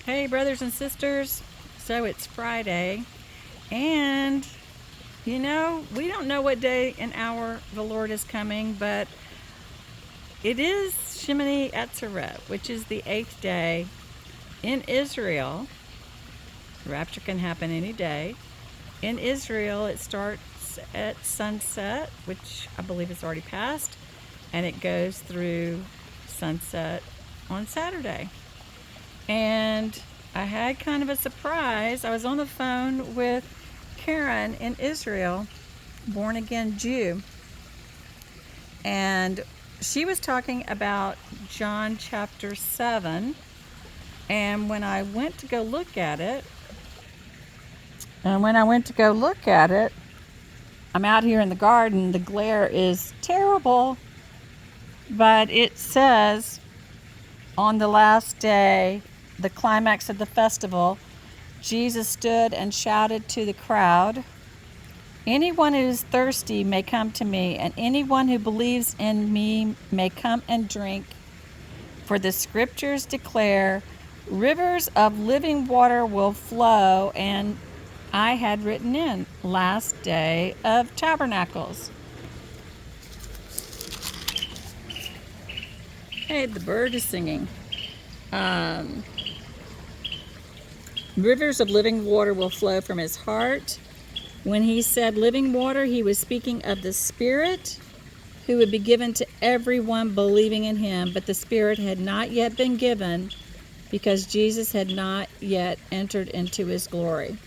Hey, brothers and sisters. So it's Friday, and we don't know what day and hour the Lord is coming, but it is Shemini Atzeret, which is the 8th day in Israel. The rapture can happen any day. In Israel, it starts at sunset, which I believe is already passed, and it goes through sunset on Saturday. And I had kind of a surprise. I was on the phone with Karen in Israel, born again Jew, and she was talking about John chapter 7. And when I went to go look at it, I'm out here in the garden. The glare is terrible, but it says on the last day, the climax of the festival, Jesus stood and shouted to the crowd, "Anyone who is thirsty may come to me, and anyone who believes in me may come and drink. For the scriptures declare, rivers of living water will flow." And I had written in, last day of Tabernacles. Hey, the bird is singing. Rivers of living water will flow from his heart. When he said living water, he was speaking of the Spirit who would be given to everyone believing in him, but the Spirit had not yet been given because Jesus had not yet entered into his glory.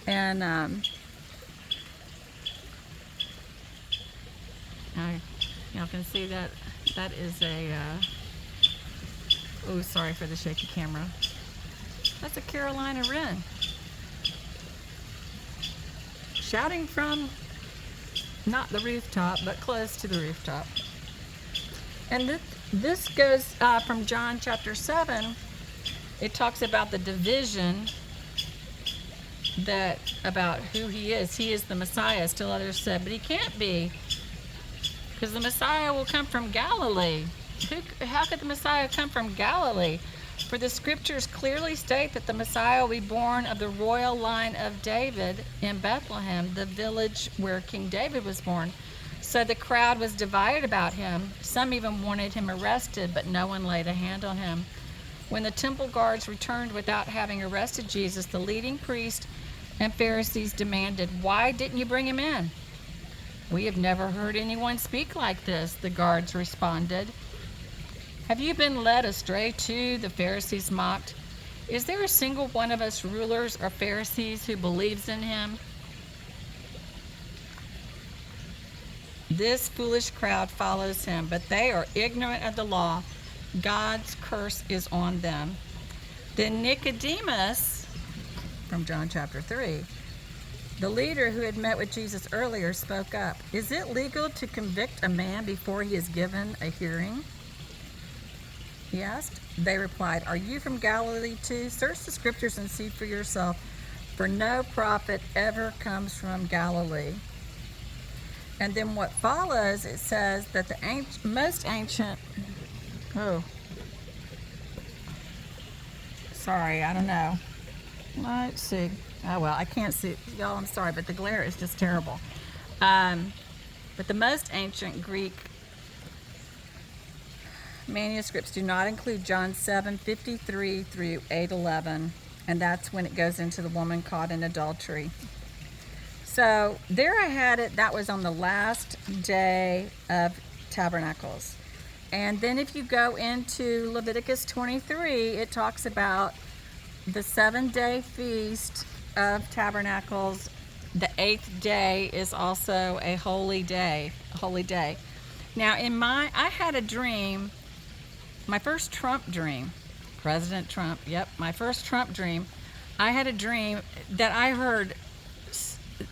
And y'all can see that is a sorry for the shaky camera. That's a Carolina wren shouting from not the rooftop, but close to the rooftop. And this goes from John chapter 7. It talks about the division about who he is. He is the Messiah, still others said, but he can't be, because the Messiah will come from Galilee. How could the Messiah come from Galilee? For the scriptures clearly state that the Messiah will be born of the royal line of David in Bethlehem, the village where King David was born. So the crowd was divided about him. Some even wanted him arrested, but no one laid a hand on him. When the temple guards returned without having arrested Jesus, the leading priests and Pharisees demanded, "Why didn't you bring him in?" "We have never heard anyone speak like this," the guards responded. "Have you been led astray too?" the Pharisees mocked. "Is there a single one of us rulers or Pharisees who believes in him?" This foolish crowd follows him, but they are ignorant of the law. God's curse is on them. Then Nicodemus, from John chapter 3, the leader who had met with Jesus earlier, spoke up. "Is it legal to convict a man before he is given a hearing?" he asked. They replied, "Are you from Galilee too? Search the scriptures and see for yourself, for no prophet ever comes from Galilee." And then what follows, it says that the most ancient, I don't know. Let's see. Oh, well, I can't see. Y'all, I'm sorry, but the glare is just terrible. But the most ancient Greek manuscripts do not include John 7:53 through 8:11, and that's when it goes into the woman caught in adultery. So there I had it. That was on the last day of Tabernacles. And then if you go into Leviticus 23, it talks about the 7-day feast of Tabernacles. The 8th day is also a holy day. Now I had a dream, my first Trump dream, President Trump, my first Trump dream. I had a dream that I heard.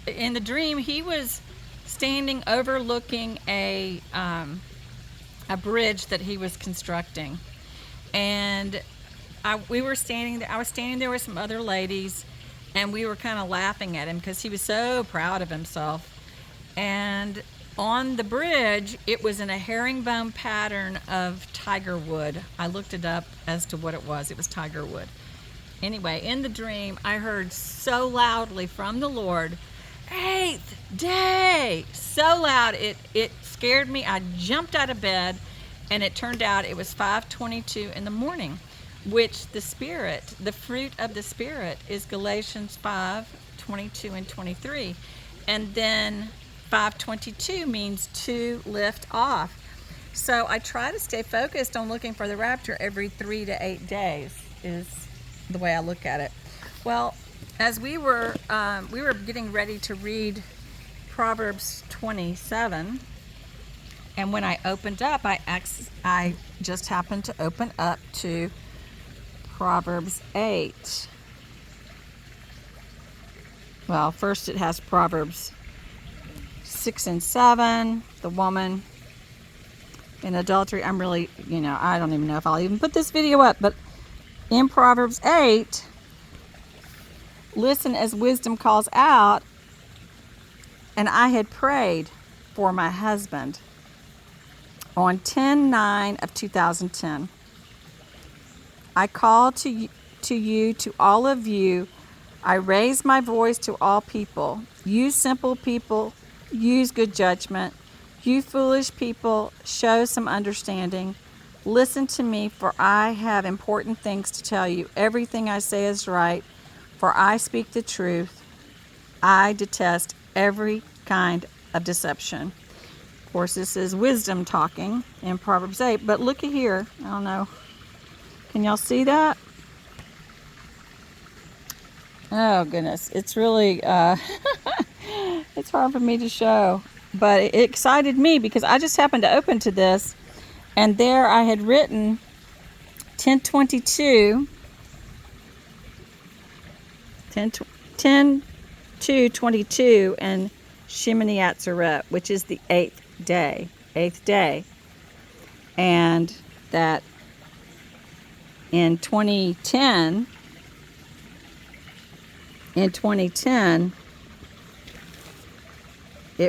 In the dream, he was standing overlooking a bridge that he was constructing, and I was standing there with some other ladies, and we were kind of laughing at him because he was so proud of himself. And on the bridge, it was in a herringbone pattern of tiger wood. I looked it up as to what it was. It was tiger wood. Anyway, in the dream, I heard so loudly from the Lord, 8th day, so loud it scared me. I jumped out of bed, and it turned out it was 5:22 in the morning, which the fruit of the Spirit is Galatians 5:22 and 23. And then 5:22 means to lift off. So I try to stay focused on looking for the rapture every 3 to 8 days is the way I look at it. Well, as we were getting ready to read Proverbs 27, and when I opened up, I just happened to open up to Proverbs 8. Well, first it has Proverbs 6 and 7, the woman in adultery. I'm really, I don't even know if I'll even put this video up, but in Proverbs 8, listen as wisdom calls out, and I had prayed for my husband on 10/9 of 2010. I call to you, to all of you. I raise my voice to all people. You simple people, use good judgment. You foolish people, show some understanding. Listen to me, for I have important things to tell you. Everything I say is right, for I speak the truth. I detest every kind of deception. Of course, this is wisdom talking in Proverbs 8, but look at here. I don't know. Can y'all see that? Oh, goodness. It's really, it's hard for me to show. But it excited me because I just happened to open to this, and there I had written 10:22, 10:2:22, and Shemini Atzeret, which is the eighth day, and that in 2010, it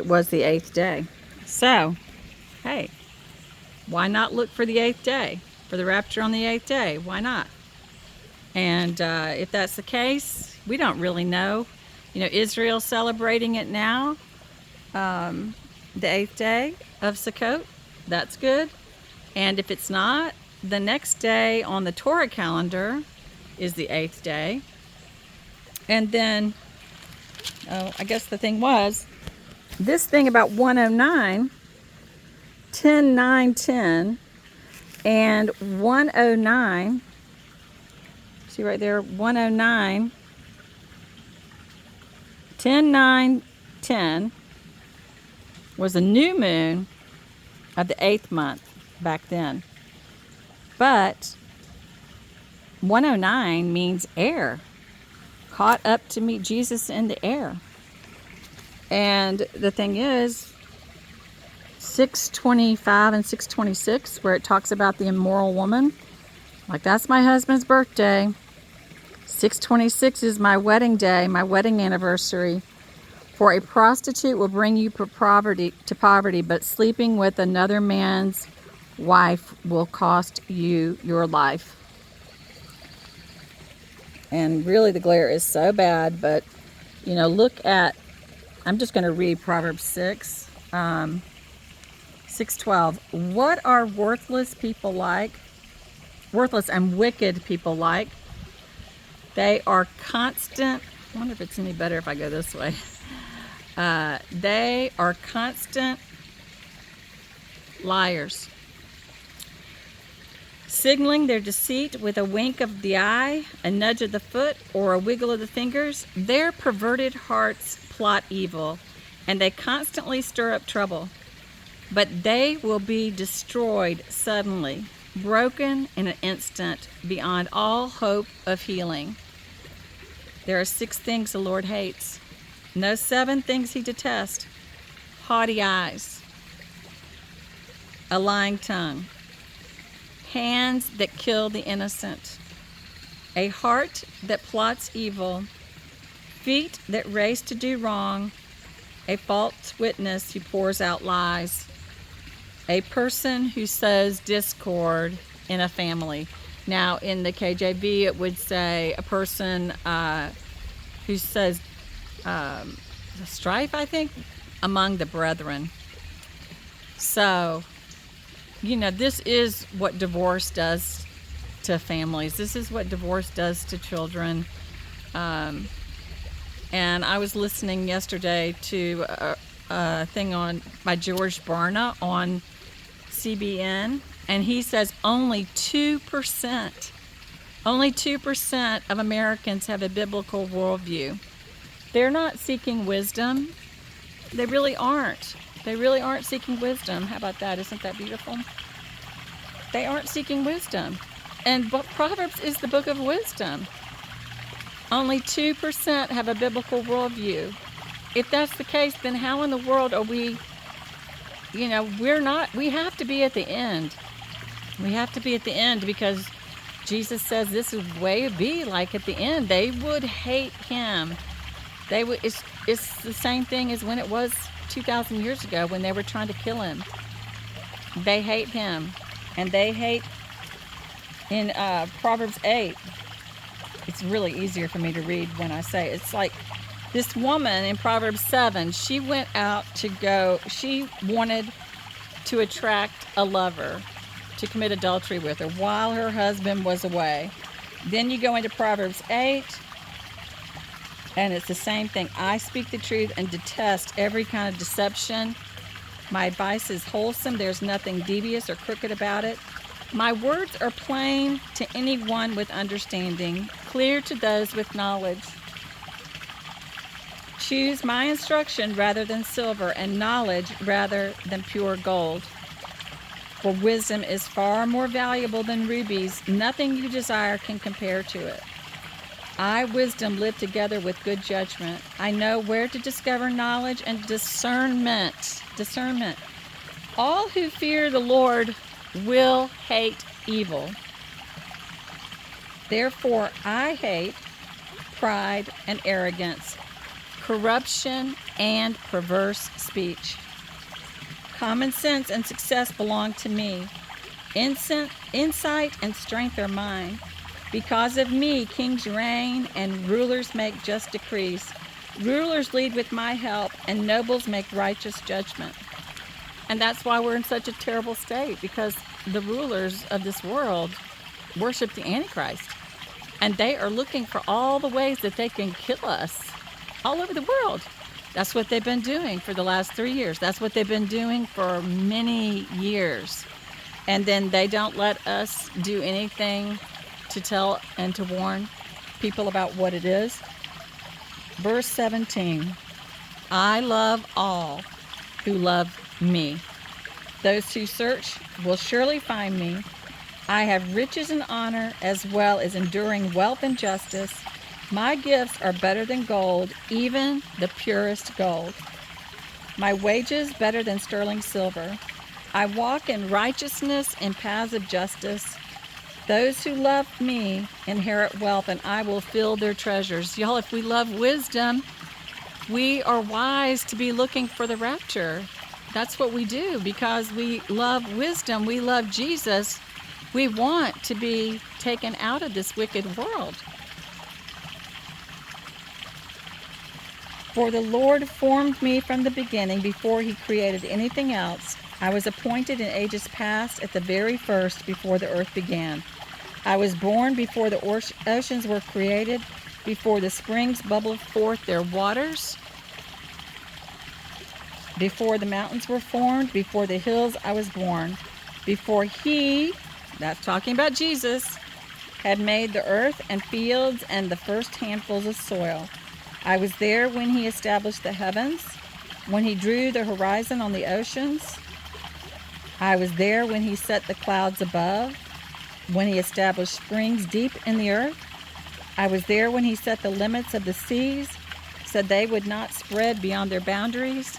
was the eighth day. So, hey, why not look for the eighth day, for the rapture on the eighth day? Why not? And if that's the case, we don't really know. Israel's celebrating it now, the eighth day of Sukkot. That's good. And if it's not, the next day on the Torah calendar is the eighth day. And then, I guess the thing was, this thing about 109, 10:9:10, and 109, see right there, 109, 10:9:10 was a new moon of the 8th month back then. But 109 means air, caught up to meet Jesus in the air. And the thing is, 625 and 626, where it talks about the immoral woman, like, that's my husband's birthday. 626 is my wedding day, my wedding anniversary. For a prostitute will bring you to poverty, but sleeping with another man's wife will cost you your life. And really the glare is so bad, but look at, I'm just going to read Proverbs 6, 6:12. What are worthless people like? Worthless and wicked people like? They are constant. I wonder if it's any better if I go this way. They are constant liars, signaling their deceit with a wink of the eye, a nudge of the foot, or a wiggle of the fingers. Their perverted hearts plot evil, and they constantly stir up trouble. But they will be destroyed suddenly, broken in an instant, beyond all hope of healing. There are 6 things the Lord hates. No, 7 things he detests. Haughty eyes, a lying tongue, hands that kill the innocent, a heart that plots evil, feet that race to do wrong, a false witness who pours out lies, a person who sows discord in a family. Now, in the KJV, it would say a person who sows strife, I think, among the brethren. So, this is what divorce does to families. This is what divorce does to children. And I was listening yesterday to a thing by George Barna on CBN, and he says only 2% of Americans have a biblical worldview. They're not seeking wisdom. They really aren't. They really aren't seeking wisdom. How about that? Isn't that beautiful? They aren't seeking wisdom. And Proverbs is the book of wisdom. Only 2% have a biblical worldview. If that's the case, then how in the world are we, we're not, we have to be at the end. We have to be at the end because Jesus says this is way to be like at the end. They would hate him. It's the same thing as when it was 2,000 years ago when they were trying to kill him. They hate him. And they hate in Proverbs 8. It's really easier for me to read when I say it. It's like this woman in Proverbs 7, she went out she wanted to attract a lover to commit adultery with her while her husband was away. Then you go into Proverbs 8, and it's the same thing. I speak the truth and detest every kind of deception. My advice is wholesome. There's nothing devious or crooked about it. My words are plain to anyone with understanding, clear to those with knowledge. Choose my instruction rather than silver, and knowledge rather than pure gold. For wisdom is far more valuable than rubies. Nothing you desire can compare to it. I, wisdom, live together with good judgment. I know where to discover knowledge and discernment. All who fear the Lord will hate evil. Therefore, I hate pride and arrogance, corruption and perverse speech. Common sense and success belong to me. Insight and strength are mine. Because of me, kings reign and rulers make just decrees. Rulers lead with my help, and nobles make righteous judgment. And that's why we're in such a terrible state, because the rulers of this world worship the Antichrist. And they are looking for all the ways that they can kill us all over the world. That's what they've been doing for the last 3 years. That's what they've been doing for many years. And then they don't let us do anything to tell and to warn people about what it is. Verse 17, I love all who love me. Those who search will surely find me. I have riches and honor, as well as enduring wealth and justice. My gifts are better than gold, even the purest gold. My wages better than sterling silver. I walk in righteousness and paths of justice. Those who love me inherit wealth, and I will fill their treasures. Y'all, if we love wisdom, we are wise to be looking for the rapture. That's what we do because we love wisdom. We love Jesus. We want to be taken out of this wicked world. For the Lord formed me from the beginning before he created anything else. I was appointed in ages past at the very first before the earth began. I was born before the oceans were created, before the springs bubbled forth their waters, before the mountains were formed, before the hills I was born, before he, that's talking about Jesus, had made the earth and fields and the first handfuls of soil. I was there when he established the heavens, when he drew the horizon on the oceans. I was there when he set the clouds above, when he established springs deep in the earth. I was there when he set the limits of the seas, said they would not spread beyond their boundaries.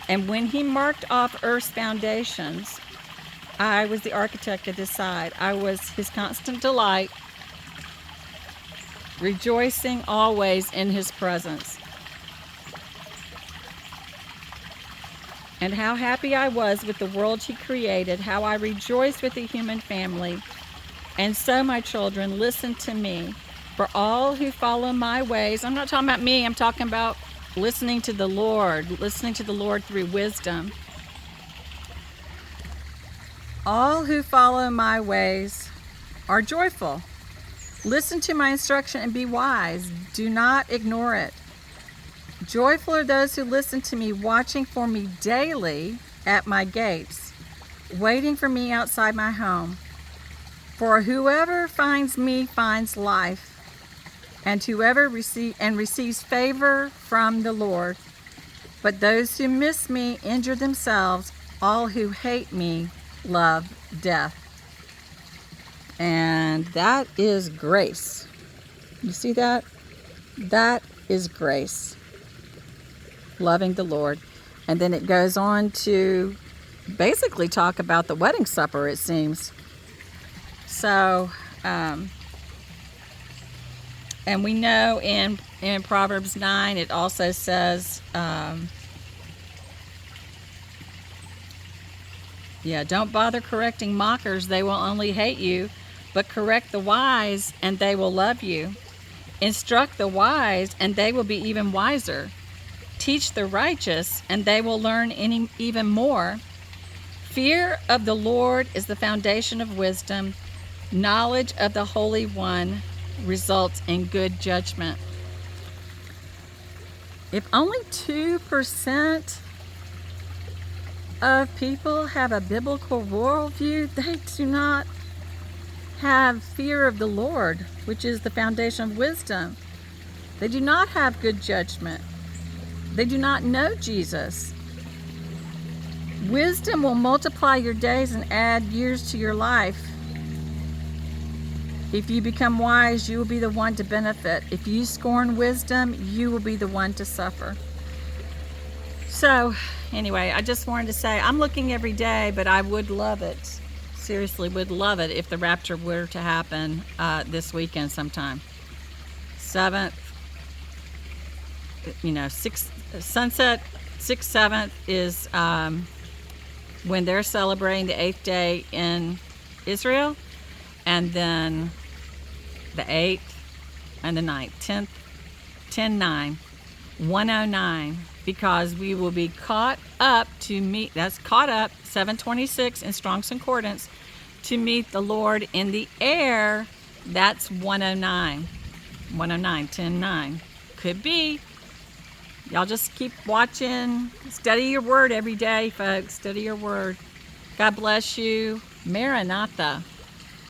And when he marked off earth's foundations, I was the architect at his side. I was his constant delight, rejoicing always in his presence. and how happy I was with the world he created, how I rejoiced with the human family. And so, my children, listen to me. For all who follow my ways, I'm not talking about me, I'm talking about listening to the Lord through wisdom. All who follow my ways are joyful. Listen to my instruction and be wise. Do not ignore it. Joyful are those who listen to me, watching for me daily at my gates, waiting for me outside my home. For whoever finds me finds life, and whoever receives favor from the Lord. But those who miss me injure themselves. All who hate me love death. And that is grace. You see that? That is grace. Loving the Lord. And then it goes on to basically talk about the wedding supper, it seems. So, and we know in Proverbs 9, it also says, don't bother correcting mockers, they will only hate you, but correct the wise and they will love you. Instruct the wise and they will be even wiser. Teach the righteous and they will learn even more. Fear of the Lord is the foundation of wisdom. Knowledge of the Holy One results in good judgment. If only 2% of people have a biblical worldview, they do not have fear of the Lord, which is the foundation of wisdom. They do not have good judgment. They do not know Jesus. Wisdom will multiply your days and add years to your life. If you become wise, you will be the one to benefit. If you scorn wisdom, you will be the one to suffer. So, anyway, I just wanted to say, I'm looking every day, but I would love it. Seriously, would love it if the rapture were to happen this weekend sometime. 7th, sunset, 6th, 7th is when they're celebrating the 8th day in Israel. And then the 8th and the 9th, 10th, 10-9, 109, because we will be caught up to meet, that's caught up, 726 in Strong's Concordance, to meet the Lord in the air. That's 109, 10-9. Could be. Y'all just keep watching. Study your word every day, folks. Study your word. God bless you. Maranatha.